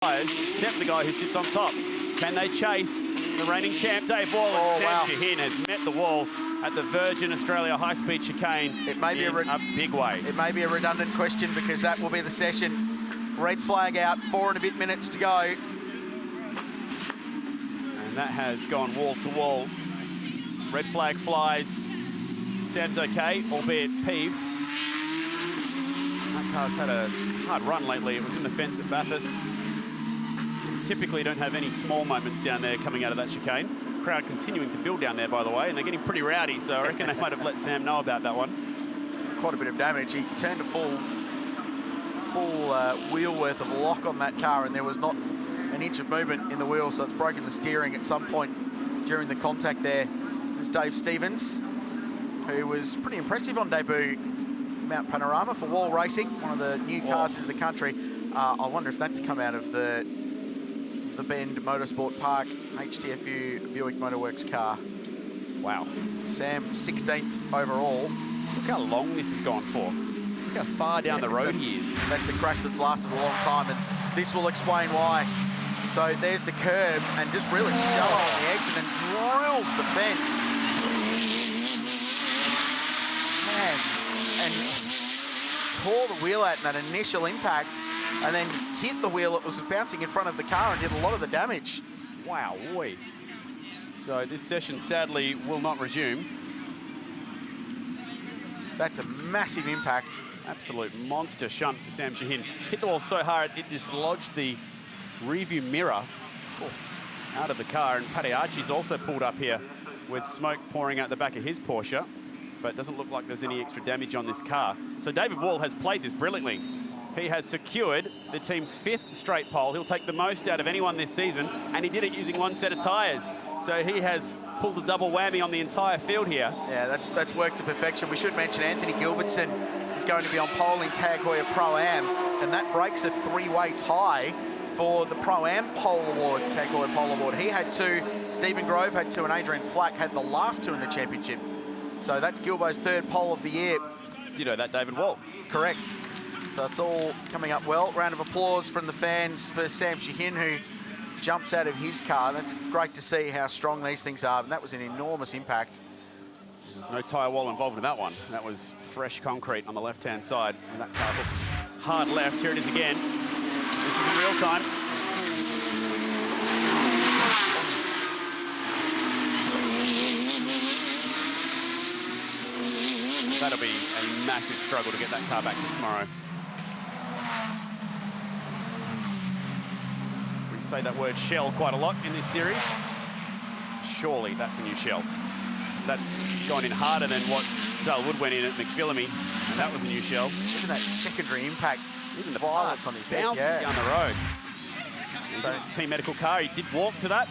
except the guy who sits on top. Can they chase the reigning champ, Dave Wall? And Sam Shahin has met the wall at the Virgin Australia high-speed chicane. It may be a big way. It may be a redundant question because that will be the session. Red flag out, 4 and a bit minutes to go. And that has gone wall to wall. Red flag flies. Sam's okay, albeit peeved. That car's had a hard run lately. It was in the fence at Bathurst. Typically don't have any small moments down there coming out of that chicane. Crowd continuing to build down there, by the way, and they're getting pretty rowdy, so I reckon they might have let Sam know about that one. Quite a bit of damage. He turned a full wheel worth of lock on that car, and there was not an inch of movement in the wheel, so it's broken the steering at some point during the contact there. There's Dave Stevens, who was pretty impressive on debut Mount Panorama for Wall Racing, one of the new cars into the country. I wonder if that's come out of the Bend Motorsport Park HTFU Buick Motorworks car. Wow. Sam, 16th overall. Look how long this has gone for. Look how far down the road he is. That's a crash that's lasted a long time, and this will explain why. So there's the curb, and just really shallow on the exit and drills the fence. Man, and tore the wheel out in that initial impact, and then hit the wheel that was bouncing in front of the car and did a lot of the damage. Wow, boy. So this session sadly will not resume. That's a massive impact. Absolute monster shunt for Sam Shahin. Hit the wall so hard it dislodged the rearview mirror out of the car, and Paddy Archie's also pulled up here with smoke pouring out the back of his Porsche, but it doesn't look like there's any extra damage on this car. So David Wall has played this brilliantly. He has secured the team's 5th straight pole. He'll take the most out of anyone this season, and he did it using one set of tyres. So he has pulled a double whammy on the entire field here. Yeah, that's worked to perfection. We should mention Anthony Gilbertson is going to be on pole in Tag Heuer Pro-Am, and that breaks a 3-way tie for the Pro-Am pole award, Tag Heuer pole award. He had 2, Stephen Grove had 2, and Adrian Flack had the last 2 in the championship. So that's Gilbo's 3rd pole of the year. Ditto that, David Wall. Correct. So it's all coming up well. Round of applause from the fans for Sam Shahin, who jumps out of his car. That's great to see how strong these things are, and that was an enormous impact. There's no tyre wall involved in that one. That was fresh concrete on the left-hand side, and that car hooked hard left. Here it is again. This is in real time. That'll be a massive struggle to get that car back for tomorrow. We say that word shell quite a lot in this series. Surely that's a new shell. That's gone in harder than what Dale Wood went in at McPhillamy, and that was a new shell. Even that secondary impact, even the violence on his head, bouncing down the road. So, team medical car, he did walk to that.